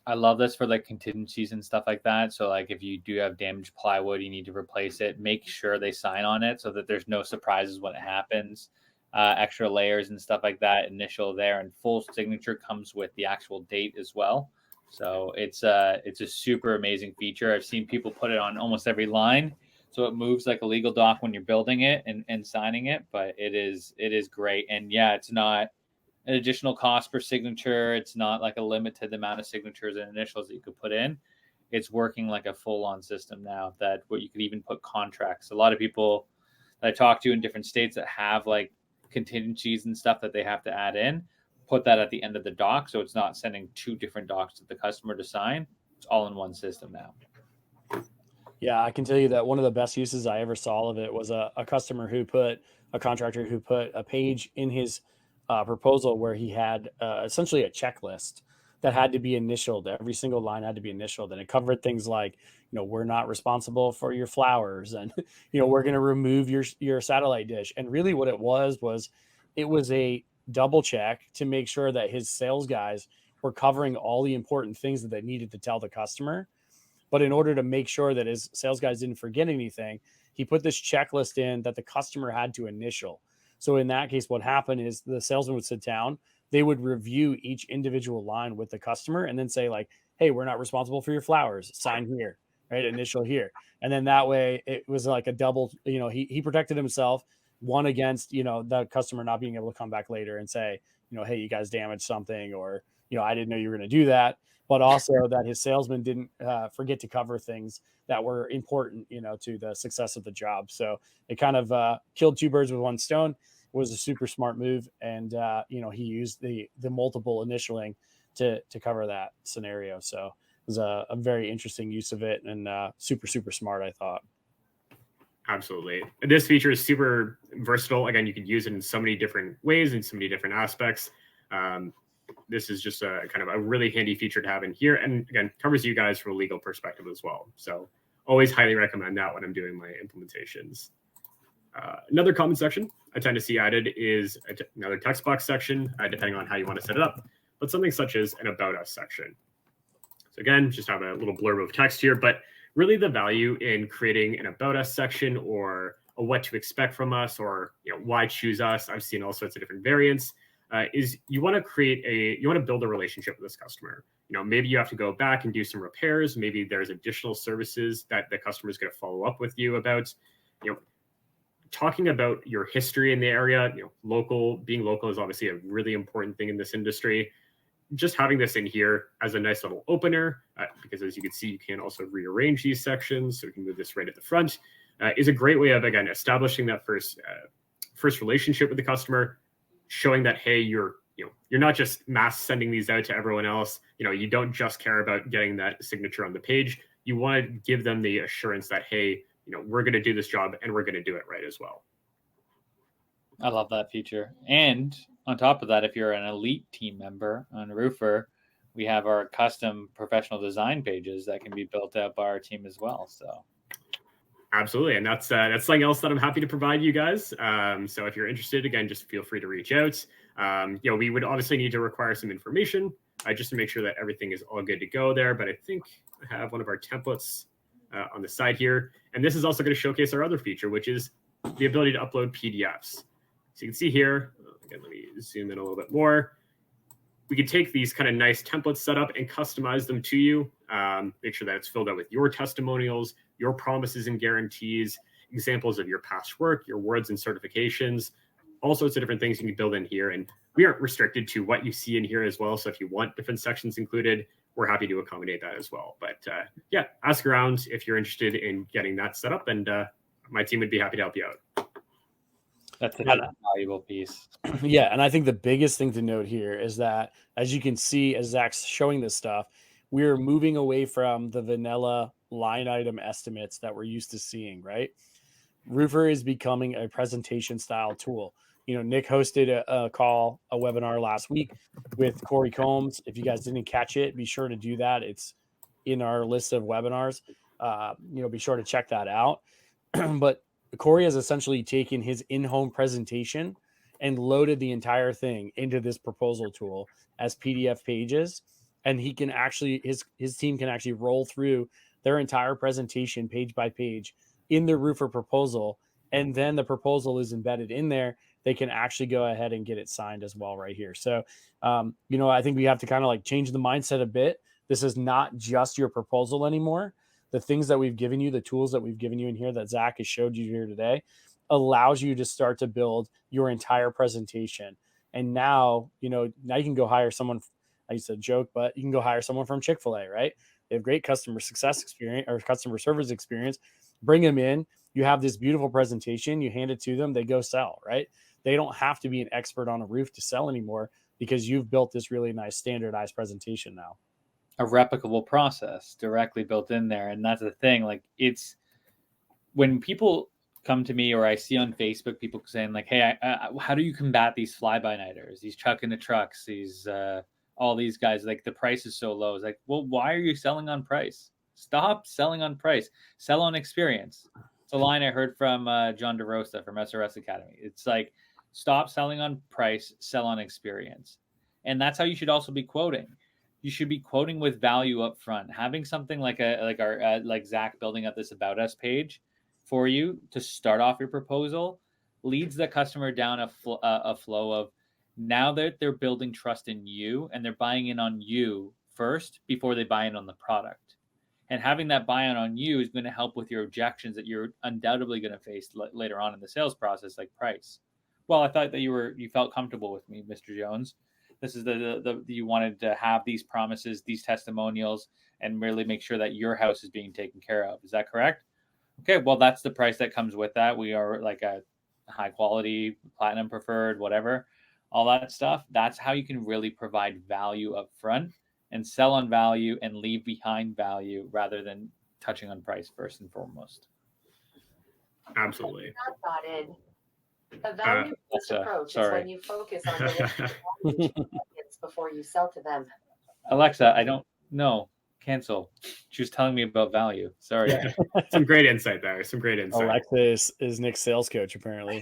I love this for like contingencies and stuff like that. So like if you do have damaged plywood, you need to replace it, make sure they sign on it so that there's no surprises when it happens. Extra layers and stuff like that, initial there, and full signature comes with the actual date as well. So it's a super amazing feature. I've seen people put it on almost every line, so it moves like a legal doc when you're building it and signing it. But it is great, and yeah, it's not an additional cost per signature. It's not like a limited amount of signatures and initials that you could put in. It's working like a full-on system now that what you could even put contracts. A lot of people that I talk to in different states that have like contingencies and stuff that they have to add in, put that at the end of the doc. So it's not sending 2 different docs to the customer to sign. It's all in one system now. Yeah, I can tell you that one of the best uses I ever saw of it was a contractor who put a page in his proposal where he had essentially a checklist that had to be initialed. Every single line had to be initialed, and it covered things like, we're not responsible for your flowers, and we're going to remove your satellite dish. And really, what it was a double check to make sure that his sales guys were covering all the important things that they needed to tell the customer. But in order to make sure that his sales guys didn't forget anything, he put this checklist in that the customer had to initial. So in that case, what happened is the salesman would sit down, they would review each individual line with the customer and then say like, hey, we're not responsible for your flowers, sign here, right? Initial here. And then that way it was like a double, he protected himself, one against, the customer not being able to come back later and say, hey, you guys damaged something, or, I didn't know you were going to do that. But also that his salesman didn't forget to cover things that were important, to the success of the job. So it kind of killed two birds with one stone. It was a super smart move. And, he used the multiple initialing to cover that scenario. So it was a very interesting use of it, and super, super smart, I thought. Absolutely. This feature is super versatile. Again, you can use it in so many different ways and so many different aspects. This is just a kind of a really handy feature to have in here. And again, covers you guys from a legal perspective as well. So always highly recommend that when I'm doing my implementations. Another common section I tend to see added is another text box section, depending on how you want to set it up, but something such as an About Us section. So again, just have a little blurb of text here, but really the value in creating an About Us section, or a what to expect from us, or why choose us. I've seen all sorts of different variants. Is you want to build a relationship with this customer. Maybe you have to go back and do some repairs. Maybe there's additional services that the customer is going to follow up with you about. Talking about your history in the area. Being local is obviously a really important thing in this industry. Just having this in here as a nice little opener, because as you can see, you can also rearrange these sections. So we can move this right at the front. Is a great way of, again, establishing that first relationship with the customer, showing that, hey, you're not just mass sending these out to everyone else. You don't just care about getting that signature on the page. You want to give them the assurance that, hey, we're going to do this job and we're going to do it right as well. I love that feature. And on top of that, if you're an elite team member on Roofr, we have our custom professional design pages that can be built out by our team as well. So absolutely. And that's something else that I'm happy to provide you guys. So if you're interested, again, just feel free to reach out. We would obviously need to require some information just to make sure that everything is all good to go there. But I think I have one of our templates on the side here. And this is also going to showcase our other feature, which is the ability to upload PDFs. So you can see here, again, let me zoom in a little bit more. We can take these kind of nice templates set up and customize them to you. Make sure that it's filled out with your testimonials, your promises and guarantees, examples of your past work, your awards and certifications, all sorts of different things you can build in here. And we aren't restricted to what you see in here as well. So if you want different sections included, we're happy to accommodate that as well. But ask around if you're interested in getting that set up, and my team would be happy to help you out. That's a valuable piece. Yeah, and I think the biggest thing to note here is that, as you can see, as Zach's showing this stuff, we're moving away from the vanilla line item estimates that we're used to seeing, right? Roofr is becoming a presentation style tool. Nic hosted a webinar last week with Corey Combs. If you guys didn't catch it, be sure to do that. It's in our list of webinars. Be sure to check that out. But Corey has essentially taken his in-home presentation and loaded the entire thing into this proposal tool as PDF pages. And he can actually, his team can actually roll through their entire presentation page by page in the Roofr proposal. And then the proposal is embedded in there. They can actually go ahead and get it signed as well right here. So, I think we have to kind of like change the mindset a bit. This is not just your proposal anymore. The things that we've given you, the tools that we've given you in here that Zach has showed you here today, allows you to start to build your entire presentation. And now you can go hire someone. I used to joke, but you can go hire someone from Chick-fil-A, right? They have great customer success experience or customer service experience. Bring them in. You have this beautiful presentation. You hand it to them. They go sell, right? They don't have to be an expert on a roof to sell anymore because you've built this really nice standardized presentation now. A replicable process directly built in there. And that's the thing. Like, it's when people come to me, or I see on Facebook people saying like, hey, how do you combat these fly-by-nighters, these chuck into trucks, these all these guys, like the price is so low. It's like, well, why are you selling on price? Stop selling on price. Sell on experience. It's a line I heard from John DeRosa from SRS Academy. It's like, stop selling on price, sell on experience. And that's how you should also be quoting. you should be quoting with value up front. Having something like like Zach building up this About Us page for you to start off your proposal leads the customer down a flow of, now that they're building trust in you and they're buying in on you first before they buy in on the product. And having that buy-in on you is going to help with your objections that you're undoubtedly going to face later on in the sales process, like price. Well, I thought that you felt comfortable with me, Mr. Jones. This is the you wanted to have these promises, these testimonials, and really make sure that your house is being taken care of. Is that correct? Okay, well, that's the price that comes with that. We are like a high quality, platinum preferred, whatever, all that stuff. That's how you can really provide value up front and sell on value and leave behind value rather than touching on price first and foremost. Absolutely. A value-based approach is when you focus on the before you sell to them. Alexa, I don't know. Cancel. She was telling me about value. Sorry. Yeah. Some great insight there. Some great insight. Alexa is Nick's sales coach, apparently.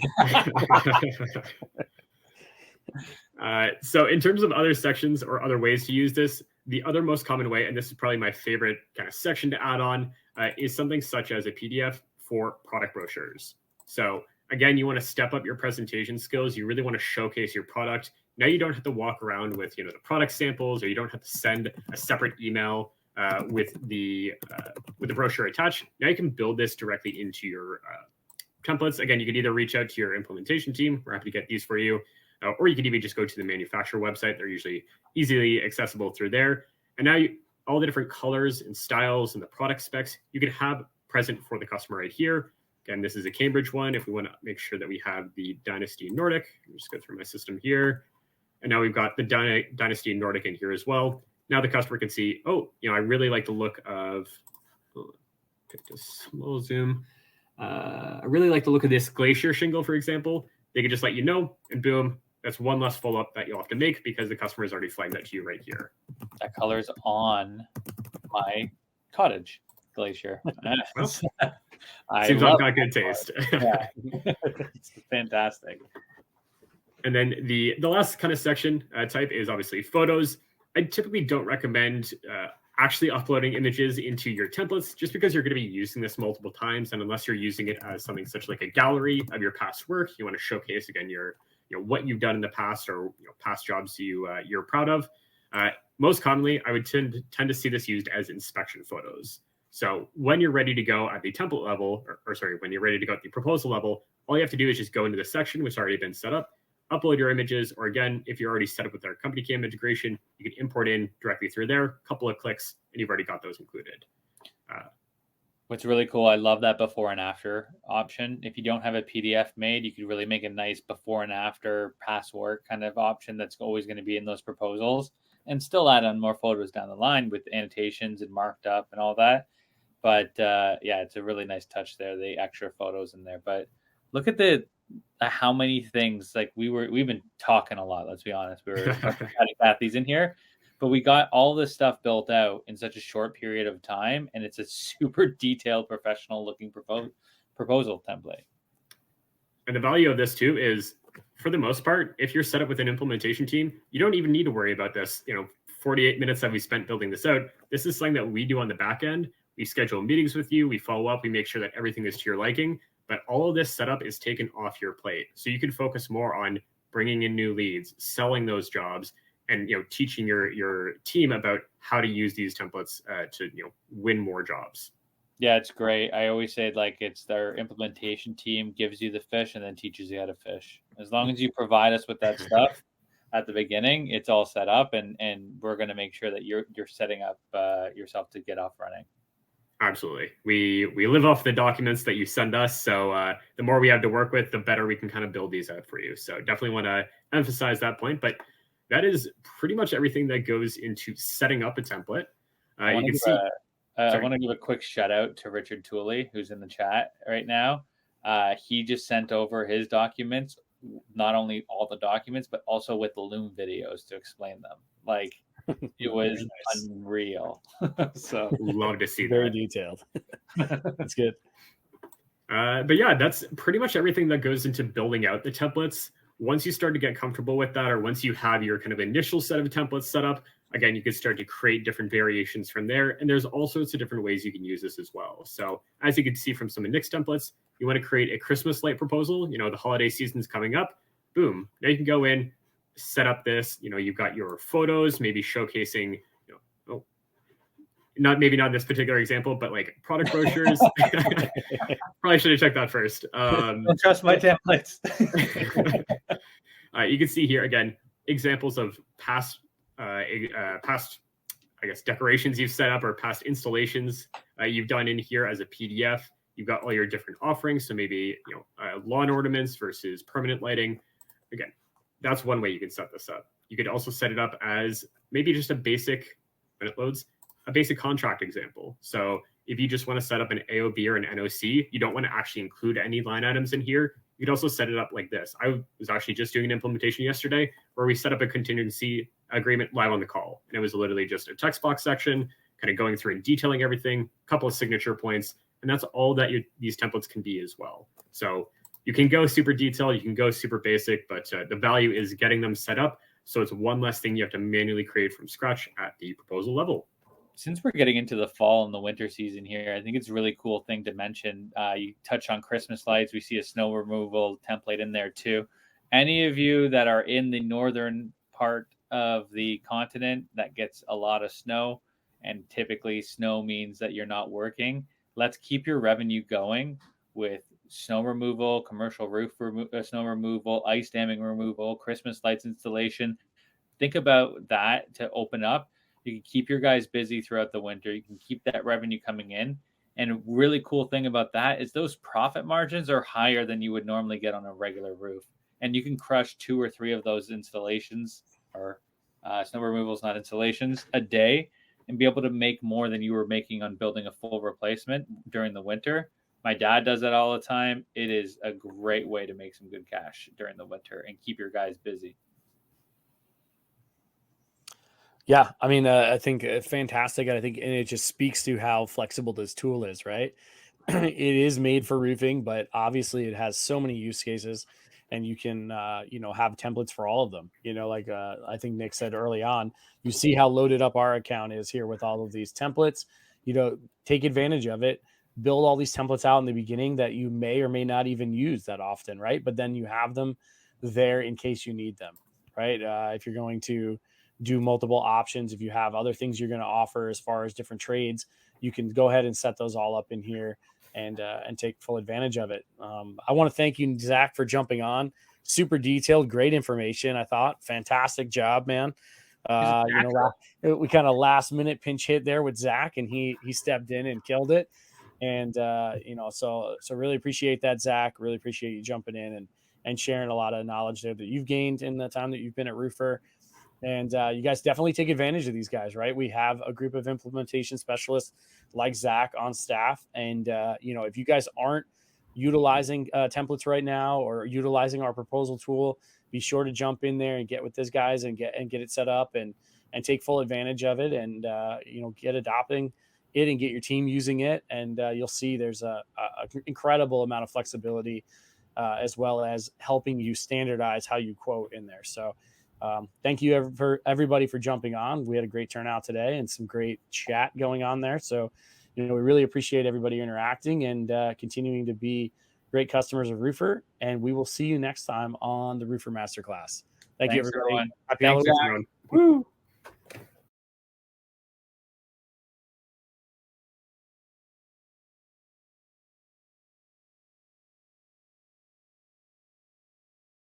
So in terms of other sections or other ways to use this, the other most common way, and this is probably my favorite kind of section to add on, is something such as a PDF for product brochures. So again, you want to step up your presentation skills. You really want to showcase your product. Now you don't have to walk around with the product samples, or you don't have to send a separate email with the brochure attached. Now you can build this directly into your templates. Again, you can either reach out to your implementation team. We're happy to get these for you. Or you can even just go to the manufacturer website. They're usually easily accessible through there. And now all the different colors and styles and the product specs you can have present for the customer right here. Again, this is a Cambridge one. If we want to make sure that we have the Dynasty Nordic, let me just go through my system here. And now we've got the Dynasty Nordic in here as well. Now the customer can see, oh, I really like the look of, pick a small zoom. I really like the look of this glacier shingle, for example. They can just let you know, and boom, that's one less follow-up that you'll have to make because the customer has already flagged that to you right here. That color's on my cottage glacier. Seems like I've got good taste. Yeah. It's fantastic. And then the last kind of section type is obviously photos. I typically don't recommend actually uploading images into your templates just because you're going to be using this multiple times. And unless you're using it as something such like a gallery of your past work, you want to showcase again your what you've done in the past or past jobs you're proud of. Most commonly, I would tend to see this used as inspection photos. So when you're ready to go at the template level, when you're ready to go at the proposal level, all you have to do is just go into the section which has already been set up, upload your images, or again, if you're already set up with our company cam integration, you can import in directly through there, a couple of clicks, and you've already got those included. What's really cool, I love that before and after option. If you don't have a PDF made, you could really make a nice before and after past work kind of option that's always going to be in those proposals, and still add on more photos down the line with annotations and marked up and all that. But yeah, it's a really nice touch there, the extra photos in there. But look at how many things, like we've been talking a lot, let's be honest. We were adding Kathy's in here, but we got all this stuff built out in such a short period of time, and it's a super detailed, professional looking proposal template. And the value of this too is, for the most part, if you're set up with an implementation team, you don't even need to worry about this 48 minutes that we spent building this out. This is something that we do on the back end. We schedule meetings with you, we follow up, we make sure that everything is to your liking. But all of this setup is taken off your plate. So you can focus more on bringing in new leads, selling those jobs, and teaching your team about how to use these templates to win more jobs. Yeah, it's great. I always say it's their implementation team gives you the fish and then teaches you how to fish. As long as you provide us with that stuff at the beginning, it's all set up, and we're going to make sure that you're setting up yourself to get off running. Absolutely. We live off the documents that you send us. So the more we have to work with, the better we can kind of build these out for you. So definitely want to emphasize that point. But that is pretty much everything that goes into setting up a template. You can see. I want to give a quick shout out to Richard Tooley, who's in the chat right now. He just sent over his documents, not only all the documents, but also with the Loom videos to explain them. It was unreal. So love to see very that. detailed. That's good. But yeah, that's pretty much everything that goes into building out the templates. Once you start to get comfortable with that, or once you have your kind of initial set of templates set up, Again, you can start to create different variations from there. And there's all sorts of different ways you can use this as well. So as you can see from some of Nic's templates, you want to create a Christmas light proposal. The holiday season's coming up. Boom. Now you can go in, set up this. You've got your photos, maybe showcasing, not this particular example, but like product brochures. Probably should have checked that first. Don't trust my templates. You can see here again examples of past, decorations you've set up or past installations you've done in here as a PDF. You've got all your different offerings. So maybe lawn ornaments versus permanent lighting. Again, that's one way you can set this up. You could also set it up as maybe just a basic, when it loads, a basic contract example. So if you just want to set up an AOB or an NOC, you don't want to actually include any line items in here. You could also set it up like this. I was actually just doing an implementation yesterday where we set up a contingency agreement live on the call. And it was literally just a text box section, kind of going through and detailing everything, a couple of signature points. And that's all that these templates can be as well. So you can go super detailed, you can go super basic, but the value is getting them set up. So it's one less thing you have to manually create from scratch at the proposal level. Since we're getting into the fall and the winter season here, I think it's a really cool thing to mention. You touch on Christmas lights. We see a snow removal template in there too. Any of you that are in the northern part of the continent that gets a lot of snow, and typically snow means that you're not working, let's keep your revenue going with snow removal, commercial roof snow removal, ice damming removal, Christmas lights installation. Think about that to open up. You can keep your guys busy throughout the winter. You can keep that revenue coming in. And a really cool thing about that is those profit margins are higher than you would normally get on a regular roof. And you can crush 2 or 3 of those installations or snow removals, not installations, a day and be able to make more than you were making on building a full replacement during the winter. My dad does that all the time. It is a great way to make some good cash during the winter and keep your guys busy. Yeah, I mean, I think fantastic. And it just speaks to how flexible this tool is, right? It is made for roofing, but obviously it has so many use cases, and you can, have templates for all of them. I think Nic said early on, you see how loaded up our account is here with all of these templates. Take advantage of it. Build all these templates out in the beginning that you may or may not even use that often, right? But then you have them there in case you need them, right? If you're going to do multiple options, if you have other things you're going to offer as far as different trades, you can go ahead and set those all up in here and take full advantage of it. I want to thank you, Zack, for jumping on. Super detailed, great information. I thought fantastic job, man. We kind of last minute pinch hit there with Zack, and he stepped in and killed it. And so really appreciate that, Zack. Really appreciate you jumping in and sharing a lot of knowledge there that you've gained in the time that you've been at Roofr. And you guys definitely take advantage of these guys, right? We have a group of implementation specialists like Zack on staff. And, if you guys aren't utilizing templates right now or utilizing our proposal tool, be sure to jump in there and get with these guys and get it set up and take full advantage of it and, get adopting it and get your team using it. And you'll see there's a incredible amount of flexibility as well as helping you standardize how you quote in there. So, thank you for everybody for jumping on. We had a great turnout today and some great chat going on there. So, we really appreciate everybody interacting and continuing to be great customers of Roofr. And we will see you next time on the Roofr Masterclass. Thanks, you, everybody. Everyone. Happy Halloween. Everyone. Woo!